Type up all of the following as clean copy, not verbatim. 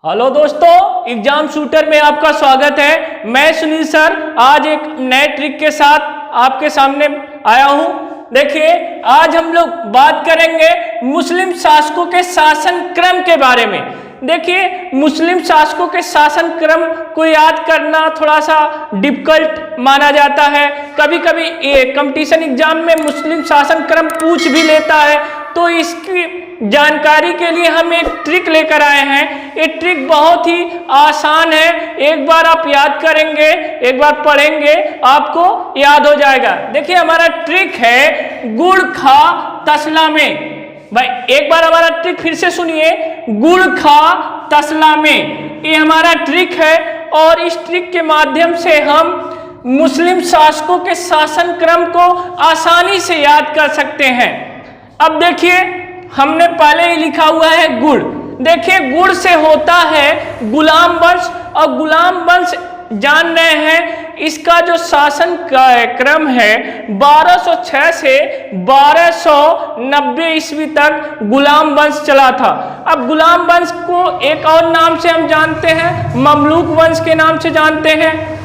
Hello दोस्तों, exam shooter में आपका स्वागत है। मैं सुनील सर आज एक नए ट्रिक के साथ आपके सामने आया हूं। देखिए, आज हम लोग बात करेंगे मुस्लिम शासकों के शासन क्रम के बारे में। देखिए, मुस्लिम शासकों के शासन क्रम को याद करना थोड़ा सा डिफिकल्ट माना जाता है। कभी कभी कंपटीशन एग्जाम में मुस्लिम शासन क्रम पूछ भी लेता है, तो इसकी जानकारी के लिए हम एक ट्रिक लेकर आए हैं। ये ट्रिक बहुत ही आसान है, एक बार आप याद करेंगे, एक बार पढ़ेंगे, आपको याद हो जाएगा। देखिए, हमारा ट्रिक है गुड़ खा तसला में। भाई एक बार हमारा ट्रिक फिर से सुनिए, गुड़ खा तसला में, ये हमारा ट्रिक है। और इस ट्रिक के माध्यम से हम मुस्लिम शासकों के शासन क्रम को आसानी से याद कर सकते हैं। अब देखिए, हमने पहले ही लिखा हुआ है गुड़। देखिए, गुड़ से होता है गुलाम वंश, और गुलाम वंश जान रहे हैं इसका जो शासन क्रम है 1206 से 1290 ईस्वी तक गुलाम वंश चला था। अब गुलाम वंश को एक और नाम से हम जानते हैं, ममलूक वंश के नाम से जानते हैं।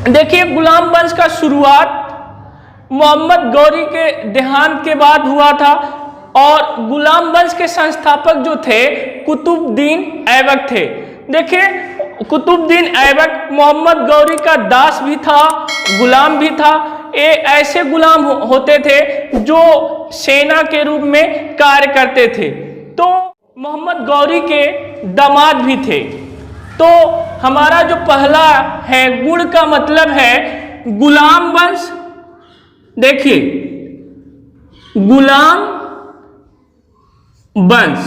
देखिए, गुलाम वंश का शुरुआत मोहम्मद गौरी के देहांत के बाद हुआ था, और गुलाम वंश के संस्थापक जो थे कुतुबुद्दीन ऐबक थे। देखिए, कुतुबुद्दीन ऐबक मोहम्मद गौरी का दास भी था, गुलाम भी था। ये ऐसे गुलाम होते थे जो सेना के रूप में कार्य करते थे, तो मोहम्मद गौरी के दामाद भी थे। तो हमारा जो पहला है, गुड़ का मतलब है गुलाम वंश। देखिए, गुलाम वंश,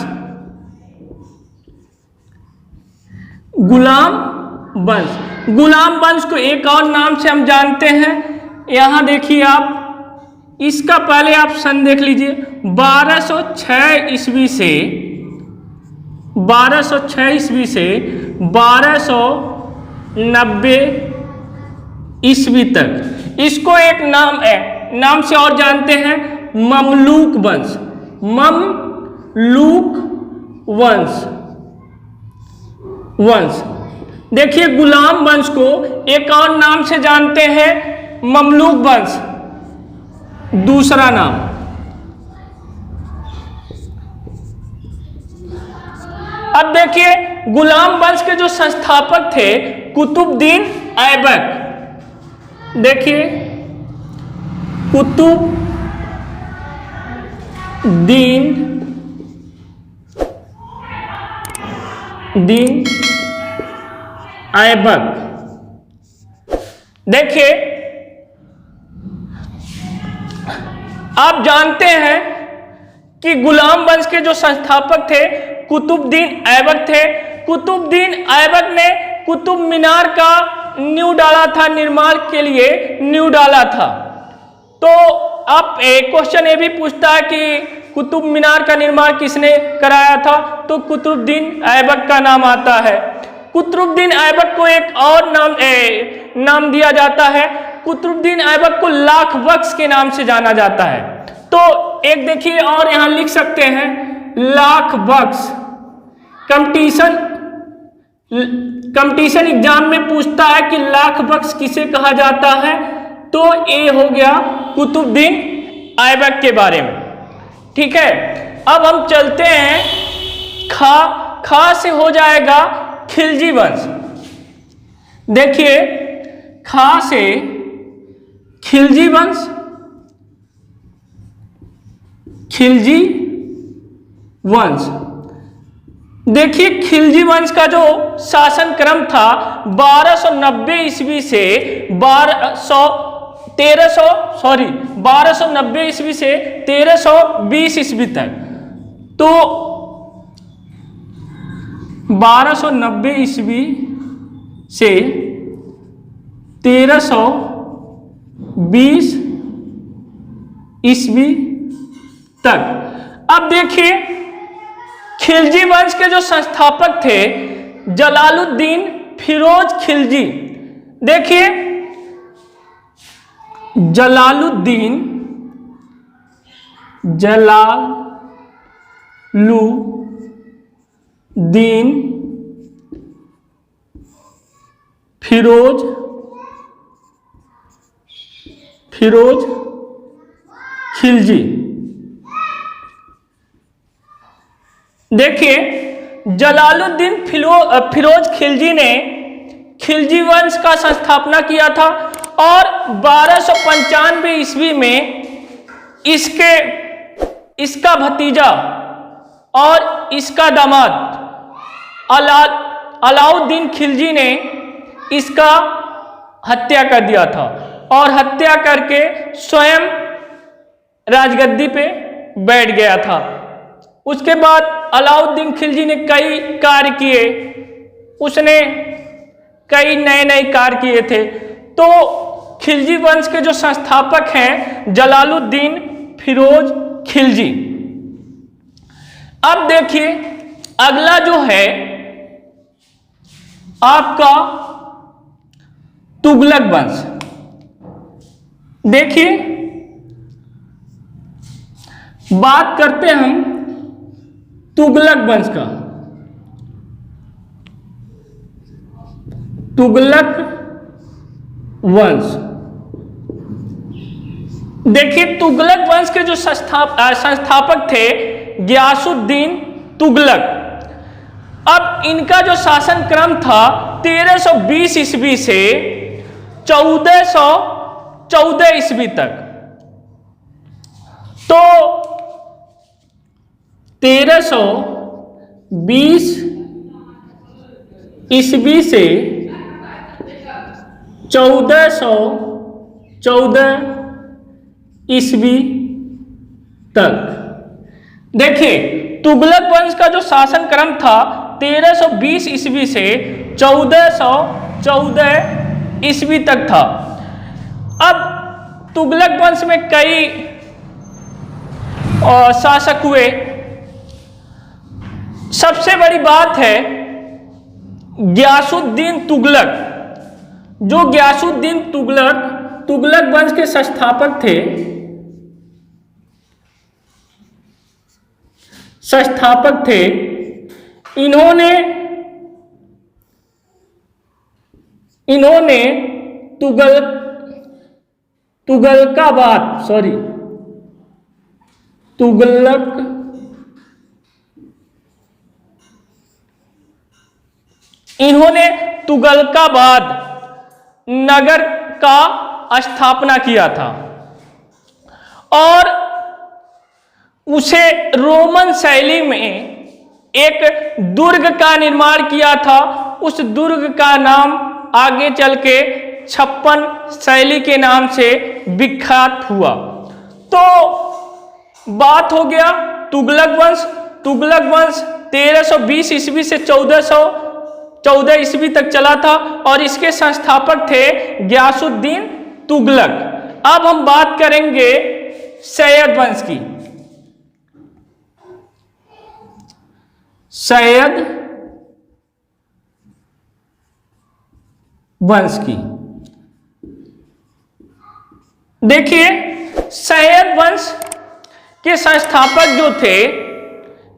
गुलाम वंश। गुलाम वंश को एक और नाम से हम जानते हैं, यहां देखिए आप, इसका पहले आप सन देख लीजिए, 1206 ईस्वी से 1206 ईस्वी से 1290 ईस्वी तक। इसको एक नाम से और जानते हैं, ममलूक वंश। ममलूक वंश। देखिए, गुलाम वंश को एक और नाम से जानते हैं, ममलूक वंश, दूसरा नाम। अब देखिए, गुलाम वंश के जो संस्थापक थे कुतुबुद्दीन ऐबक। देखिए, कुतुबुद्दीन ऐबक। देखिए, आप जानते हैं कि गुलाम वंश के जो संस्थापक थे कुतुबुद्दीन ऐबक थे। कुतुबुद्दीन ऐबक ने कुतुब मीनार का नींव डाला था, निर्माण के लिए नींव डाला था। तो आप एक क्वेश्चन ये भी पूछता है कि कुतुब मीनार का निर्माण किसने कराया था, तो कुतुबुद्दीन ऐबक का नाम आता है। कुतुबुद्दीन ऐबक को एक और नाम दिया जाता है, कुतुबुद्दीन ऐबक को लाख बख्श के नाम से जाना जाता है। तो एक देखिए, और यहां लिख सकते हैं लाख बख्श। कंपटीशन एग्जाम में पूछता है कि लाख बख्श किसे कहा जाता है, तो ये हो गया कुतुबुद्दीन ऐबक के बारे में। ठीक है, अब हम चलते हैं, खा से हो जाएगा खिलजी वंश। देखिए, खा से खिलजी वंश, खिलजी वंश। देखिए, खिलजी वंश का जो शासन क्रम था 1290 ईस्वी से 1290 ईस्वी से 1320 ईस्वी तक। तो 1290 ईस्वी से 1320 ईस्वी तक। अब देखिए, खिलजी वंश के जो संस्थापक थे जलालुद्दीन फिरोज खिलजी। देखिए, जलालुद्दीन फिरोज खिलजी। देखिए, जलालुद्दीन फिरोज खिलजी ने खिलजी वंश का संस्थापना किया था और 1295 ईस्वी में इसका भतीजा और इसका दामाद अलाउद्दीन खिलजी ने इसका हत्या कर दिया था और हत्या करके स्वयं राजगद्दी पे बैठ गया था। उसके बाद अलाउद्दीन खिलजी ने कई कार्य किए, उसने कई नए कार्य किए थे। तो खिलजी वंश के जो संस्थापक हैं जलालुद्दीन फिरोज खिलजी। अब देखिए, अगला जो है आपका तुगलक वंश। देखिए, बात करते हैं हम तुगलक वंश का। तुगलक वंश, देखिए, तुगलक वंश के जो संस्थापक थे गियासुद्दीन तुगलक। अब इनका जो शासन क्रम था 1320 ईस्वी से 1414 ईस्वी तक। तो 1320 ईस्वी से 1414 ईस्वी तक। देखिए, तुगलक वंश का जो शासन क्रम था 1320 ईस्वी से 1414 ईस्वी तक था। अब तुगलक वंश में कई शासक हुए। सबसे बड़ी बात है गियासुद्दीन तुगलक। जो गियासुद्दीन तुगलक वंश के संस्थापक थे, इन्होंने तुगलकाबाद नगर का स्थापना किया था और उसे रोमन शैली में एक दुर्ग का निर्माण किया था। उस दुर्ग का नाम आगे चल के 56 शैली के नाम से विख्यात हुआ। तो बात हो गया तुगलक वंश। तुगलक वंश 1320 ईस्वी से 1414 ईस्वी तक चला था और इसके संस्थापक थे गियासुद्दीन तुगलक। अब हम बात करेंगे सैयद वंश की। सैयद वंश की, देखिए, सैयद वंश के संस्थापक जो थे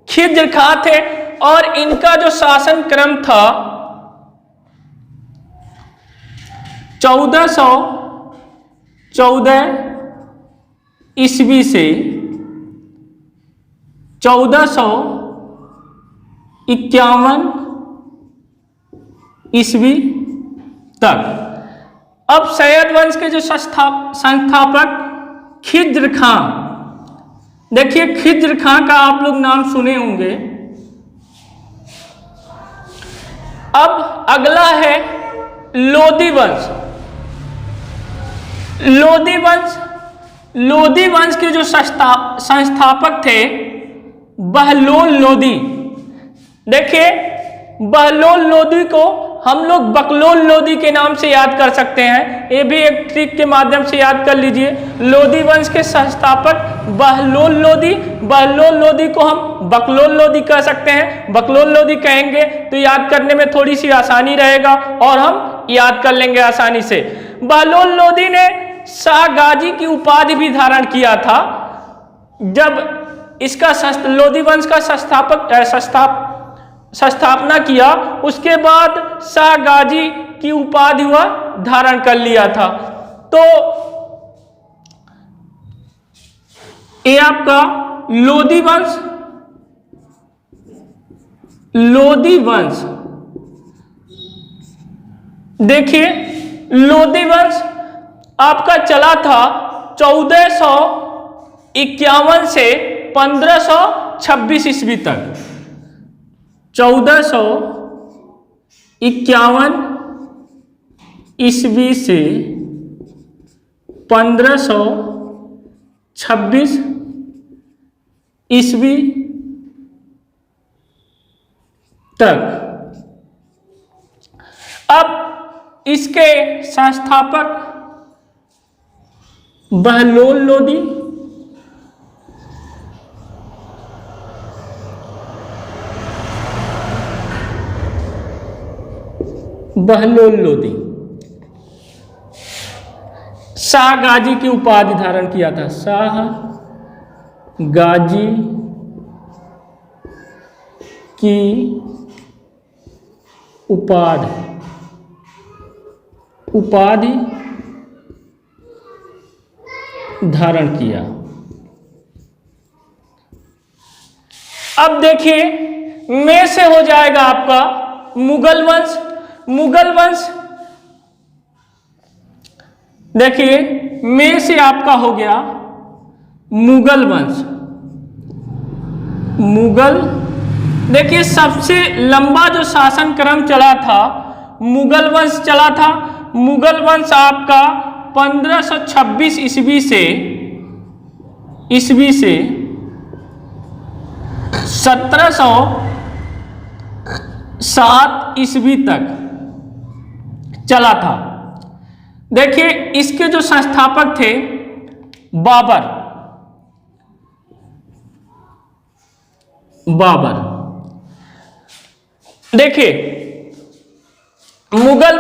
खिज्र खां थे और इनका जो शासन क्रम था 1414 ईस्वी से 1451 ईस्वी तक। अब सैयद वंश के जो संस्थापक खिज्र खां, देखिए, खिज्र खां का आप लोग नाम सुने होंगे। अब अगला है लोदी वंश। लोदी वंश के जो संस्थापक थे बहलोल लोदी। देखिए, बहलोल लोदी को हम लोग बकलोल लोदी के नाम से याद कर सकते हैं। ये भी एक ट्रिक के माध्यम से याद कर लीजिए। लोदी वंश के संस्थापक बहलोल लोदी को हम बकलोल लोदी कह सकते हैं। बकलोल लोदी कहेंगे तो याद करने में थोड़ी सी आसानी रहेगा और हम याद कर लेंगे आसानी से। बहलोल लोदी ने शाह गाजी की उपाधि भी धारण किया था। जब इसका लोदी वंश का संस्थापना किया, उसके बाद शाह गाजी की उपाधि वह धारण कर लिया था। तो ये आपका लोधी वंश, लोधी वंश, देखिए लोधी वंश आपका चला था 1451 से 1526 ईस्वी तक। 1451 ईस्वी से 1526 ईस्वी तक। अब इसके संस्थापक बहलोल लोदी, बहलोल लोदी शाह गाजी की उपाधि धारण किया था। शाह गाजी की उपाधि धारण किया। अब देखिए में से हो जाएगा आपका मुगल वंश। मुगल वंश देखिए में से आपका हो गया मुगल वंश। मुगल देखिए सबसे लंबा जो शासन क्रम चला था मुगल वंश चला था। मुगल वंश आपका 1526 ईस्वी से 1707 ईस्वी तक चला था। देखिए इसके जो संस्थापक थे बाबर, देखिए मुगल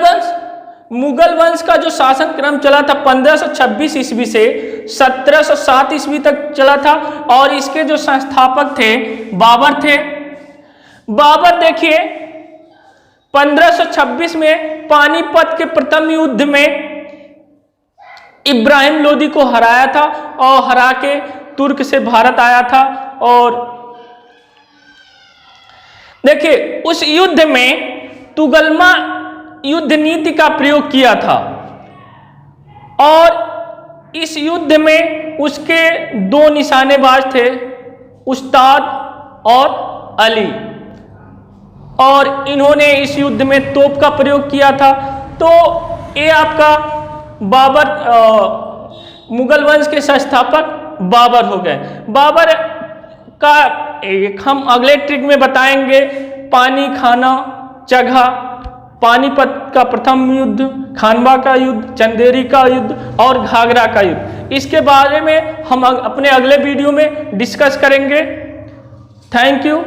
वंश का जो शासन क्रम चला था 1526 ईस्वी से 1707 ईस्वी तक चला था और इसके जो संस्थापक थे बाबर थे। बाबर देखिए 1526 में पानीपत के प्रथम युद्ध में इब्राहिम लोदी को हराया था और हरा के तुर्क से भारत आया था। और देखिए उस युद्ध में तुगलमा युद्ध नीति का प्रयोग किया था और इस युद्ध में उसके दो निशानेबाज थे, उस्ताद और अली, और इन्होंने इस युद्ध में तोप का प्रयोग किया था। तो ये आपका बाबर मुगल वंश के संस्थापक बाबर हो गए। बाबर का एक हम अगले ट्रिक में बताएंगे, पानी, खाना, जगह, पानीपत का प्रथम युद्ध, खानवा का युद्ध, चंदेरी का युद्ध और घाघरा का युद्ध। इसके बारे में हम अपने अगले वीडियो में डिस्कस करेंगे। Thank you.